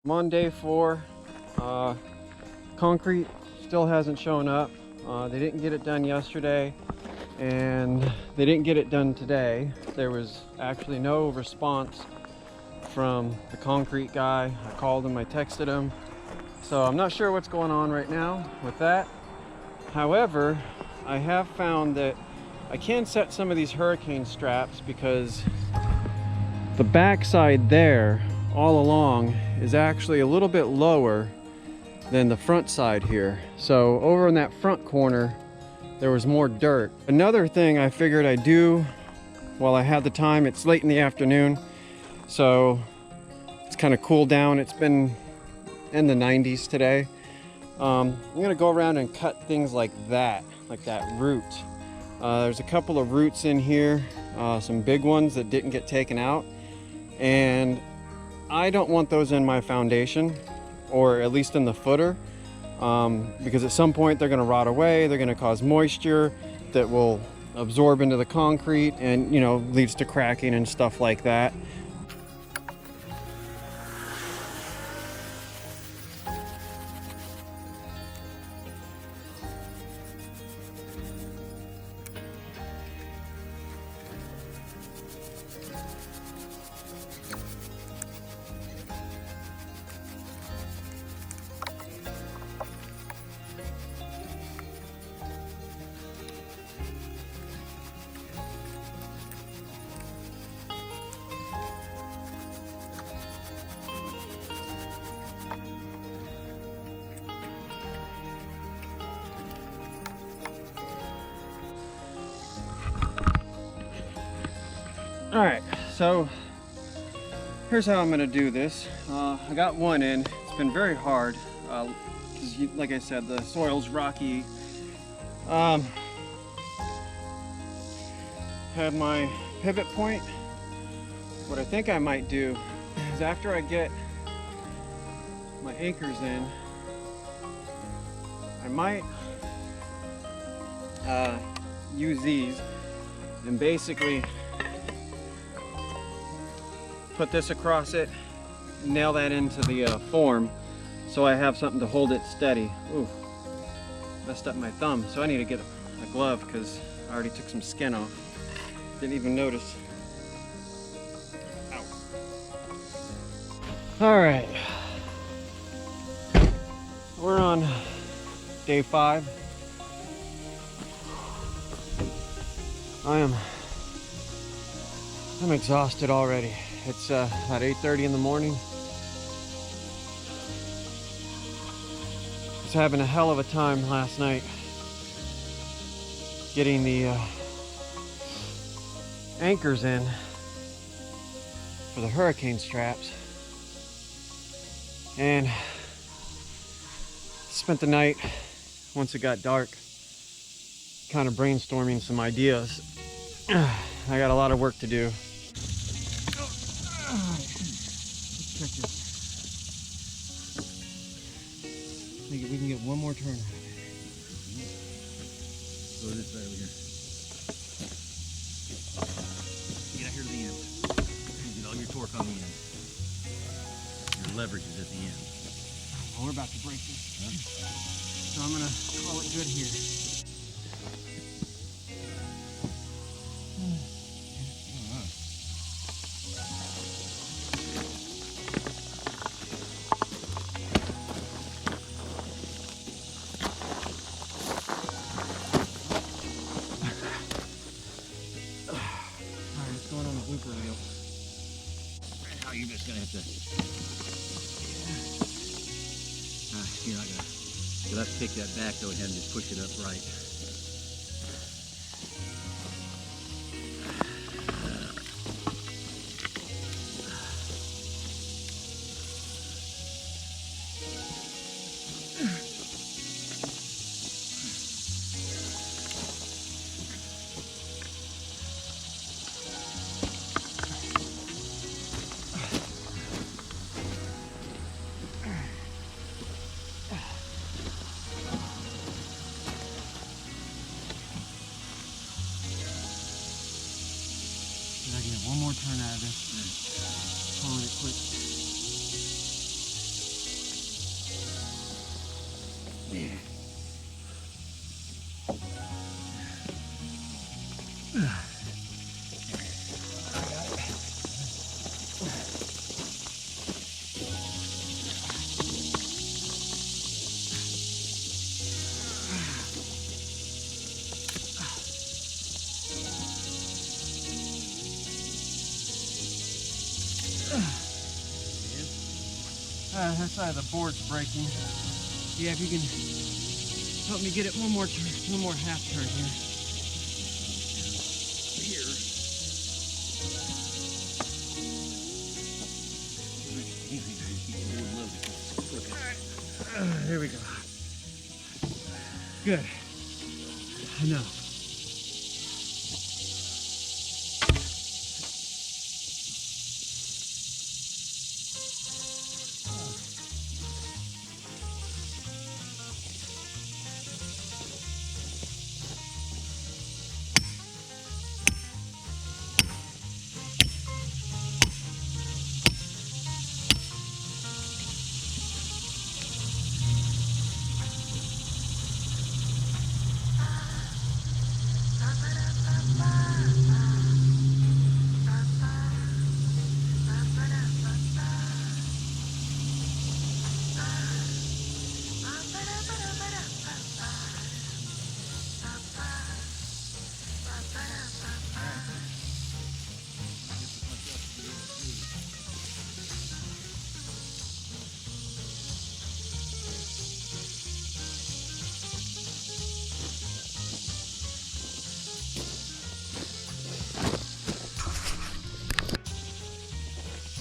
I'm on day 4. Concrete still hasn't shown up. They didn't get it done yesterday, and they didn't get it done today. There was actually no response from the concrete guy. I called him, I texted him. So I'm not sure what's going on right now with that. However, I have found that I can set some of these hurricane straps because the backside there all along is actually a little bit lower than the front side here. So over in that front corner there was more dirt. Another thing I figured I'd do while I had the time, it's late in the afternoon, so it's kind of cooled down. It's been in the 90s today. I'm gonna go around and cut things like that root. There's a couple of roots in here, some big ones that didn't get taken out, and I don't want those in my foundation, or at least in the footer, because at some point they're gonna rot away. They're gonna cause moisture that will absorb into the concrete and, you know, leads to cracking and stuff like that. All right, so here's how I'm gonna do this. I got one in. It's been very hard because, like I said, the soil's rocky. Have my pivot point. What I think I might do is, after I get my anchors in, I might use these and basically put this across it, nail that into the form, so I have something to hold it steady. Ooh, messed up my thumb, so I need to get a glove because I already took some skin off. Didn't even notice. Ow. All right, we're on day 5. I'm exhausted already. It's about 8:30 in the morning. Was having a hell of a time last night getting the anchors in for the hurricane straps, and spent the night, once it got dark, kind of brainstorming some ideas. I got a lot of work to do. Check this. We can get one more turn out of it. Go this way over here. Get out here to the end. Get all your torque on the end. Your leverage is at the end. Oh, we're about to break this. Huh? So I'm gonna call it good here. Blooper reel. Now you're just gonna have to. You're not gonna. You'll have to take that back though and just push it up right. That side of the board's breaking. Yeah, if you can help me get it one more half turn here. Here we go. Good. Enough.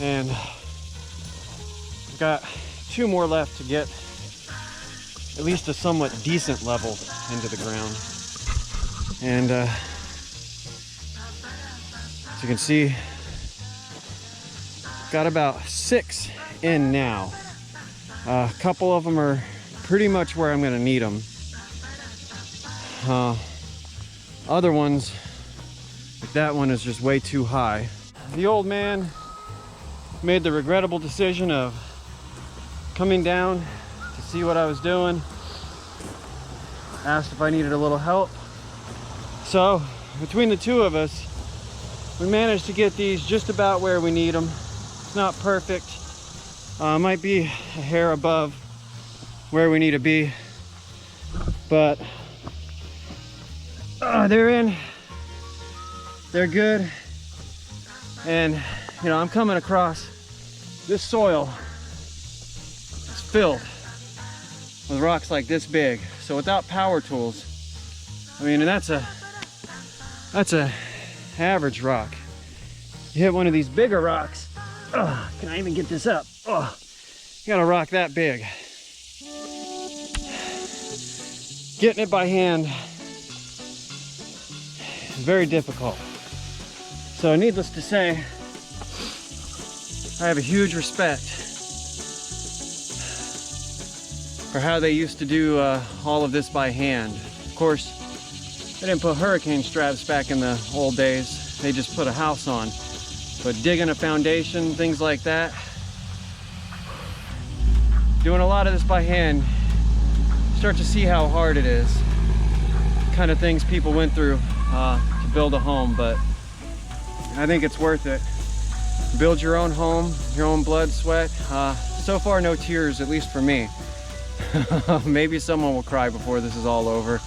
And I've got 2 more left to get at least a somewhat decent level into the ground. And as you can see, got about 6 in now. A couple of them are pretty much where I'm gonna need them. Other ones, like that one, is just way too high. The old man made the regrettable decision of coming down to see what I was doing. Asked if I needed a little help. So between the 2 of us, we managed to get these just about where we need them. It's not perfect. Might be a hair above where we need to be, but they're in. They're good. And you know, I'm coming across this soil. It's filled with rocks like this big. So without power tools, I mean, and that's a average rock. You hit one of these bigger rocks. Can I even get this up? You got a rock that big. Getting it by hand is very difficult. So needless to say, I have a huge respect for how they used to do all of this by hand. Of course, they didn't put hurricane straps back in the old days. They just put a house on. But digging a foundation, things like that, doing a lot of this by hand, start to see how hard it is. Kind of things people went through to build a home, but I think it's worth it. Build your own home, your own blood, sweat. So far, no tears, at least for me. Maybe someone will cry before this is all over,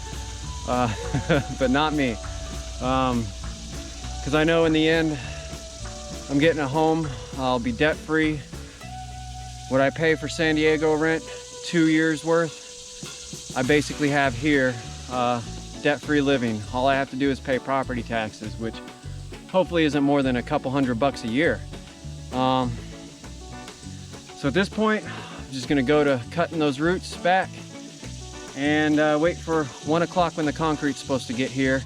but not me. Because I know in the end, I'm getting a home. I'll be debt-free. What I pay for San Diego rent, 2 years worth, I basically have here, debt-free living. All I have to do is pay property taxes, which hopefully isn't more than a couple $100 a year. So at this point, I'm just gonna go to cutting those roots back and wait for 1 o'clock when the concrete's supposed to get here.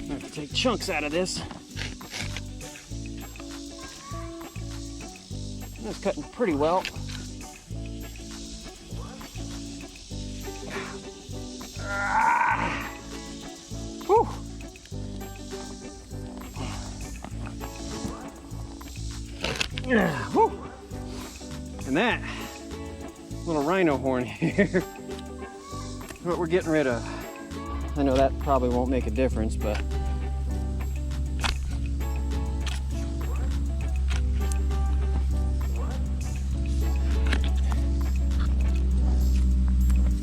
I have to take chunks out of this. That's cutting pretty well. Whew. Whew. And that little rhino horn here, what we're getting rid of. I know that probably won't make a difference, but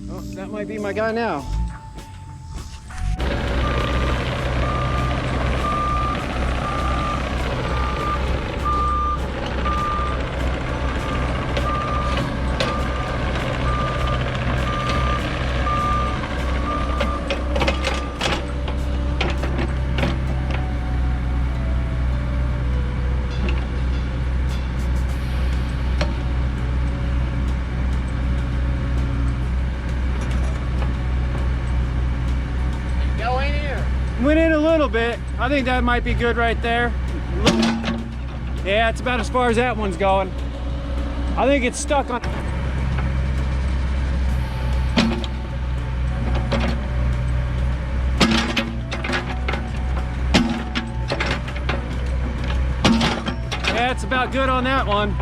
oh, that might be my guy now. Went in a little bit. I think that might be good right there. Yeah, it's about as far as that one's going. I think it's stuck on. Yeah, it's about good on that one.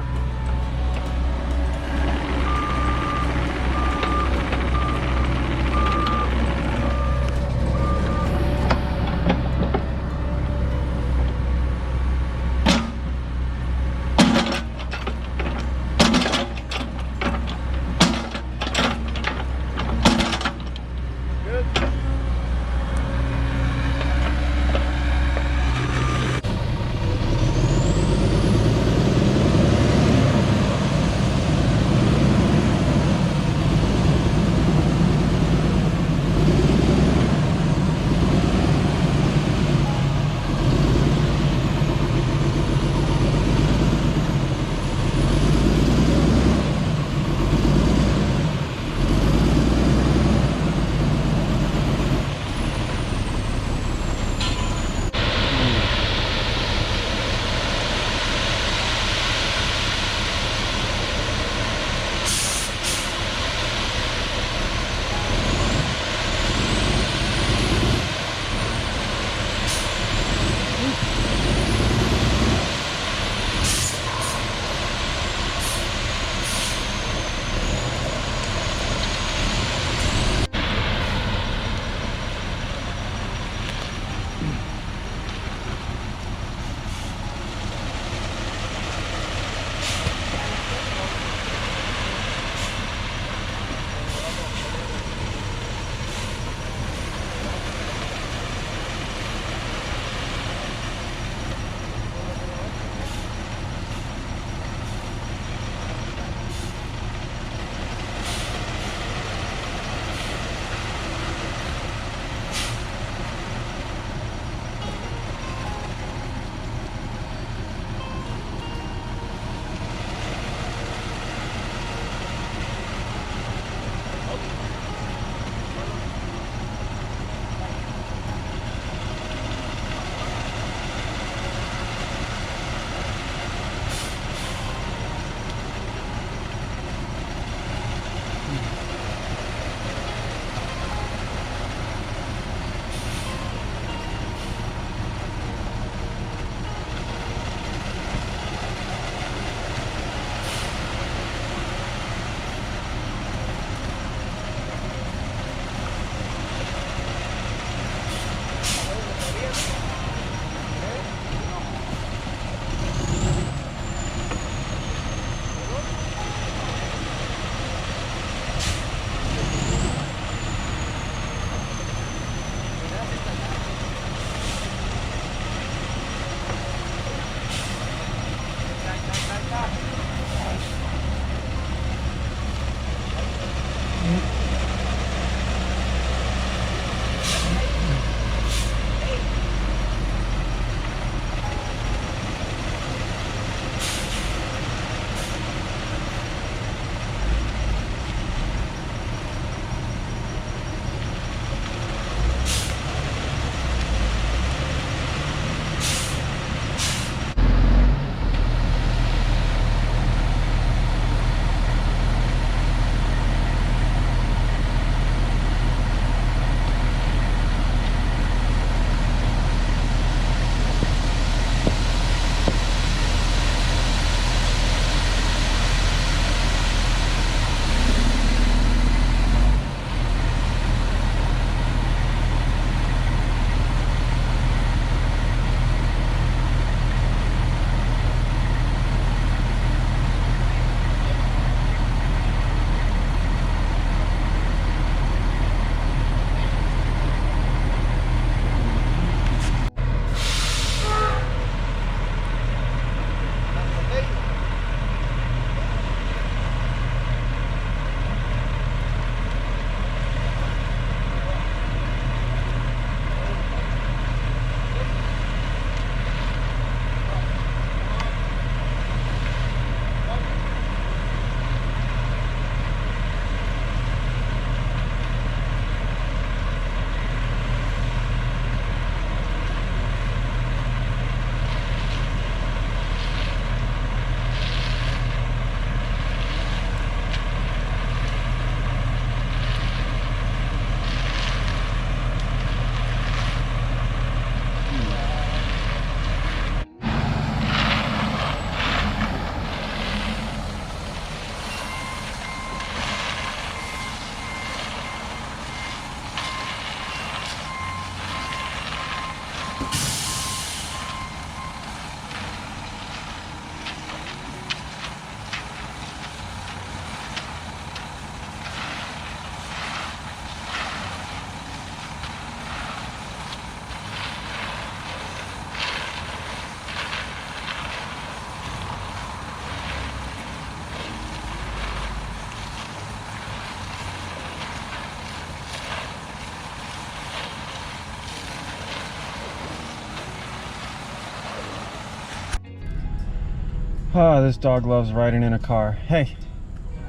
Oh, this dog loves riding in a car. Hey,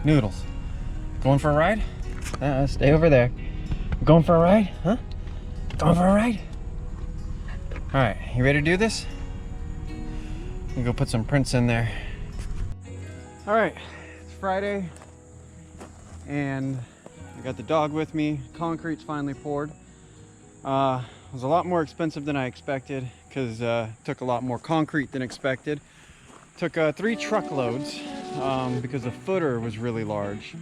Noodles, going for a ride? Stay over there. Going for a ride? Huh? Going for a ride? All right, you ready to do this? You go put some prints in there. All right, it's Friday, and I got the dog with me. Concrete's finally poured. It was a lot more expensive than I expected because it took a lot more concrete than expected. Took 3 truckloads because the footer was really large.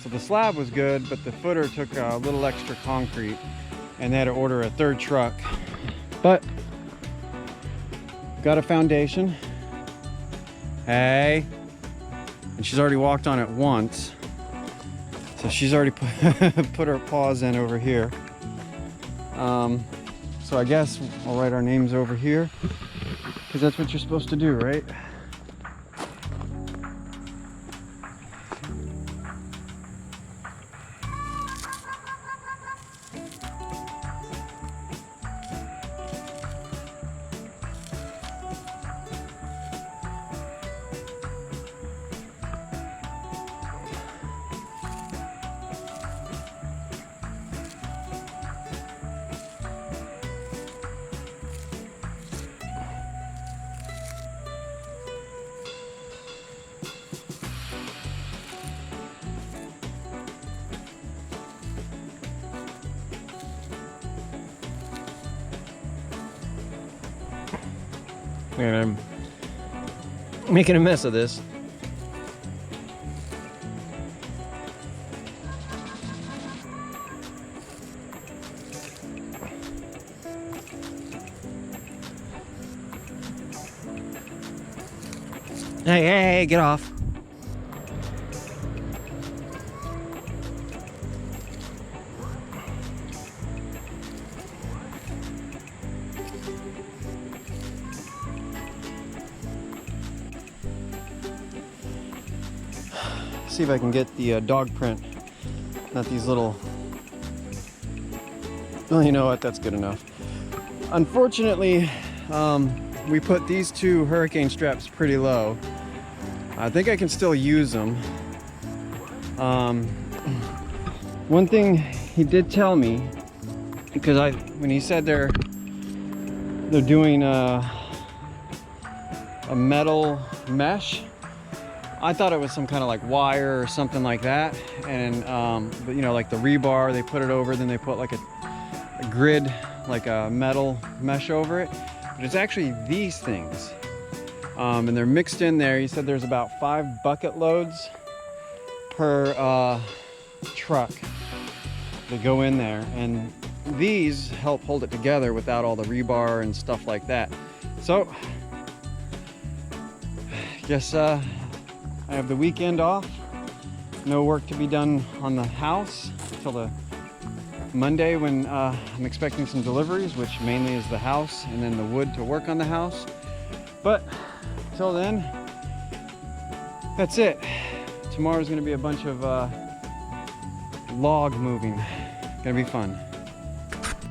So the slab was good, but the footer took a little extra concrete, and they had to order a 3rd truck. But got a foundation. Hey, and she's already walked on it once, so she's already put her paws in over here. So I guess I'll write our names over here because that's what you're supposed to do, right? And I'm making a mess of this. Hey, get off. See if I can get the dog print, not these little, well, you know what, that's good enough. Unfortunately, we put these 2 hurricane straps pretty low. I think I can still use them. One thing he did tell me, because when he said they're doing a metal mesh, I thought it was some kind of like wire or something like that, and but you know, like the rebar, they put it over, then they put like a grid, like a metal mesh over it, but it's actually these things, and they're mixed in there. He said there's about 5 bucket loads per truck that go in there, and these help hold it together without all the rebar and stuff like that. So I guess I have the weekend off. No work to be done on the house until the Monday when I'm expecting some deliveries, which mainly is the house and then the wood to work on the house. But till then, that's it. Tomorrow's gonna be a bunch of log moving. Gonna be fun.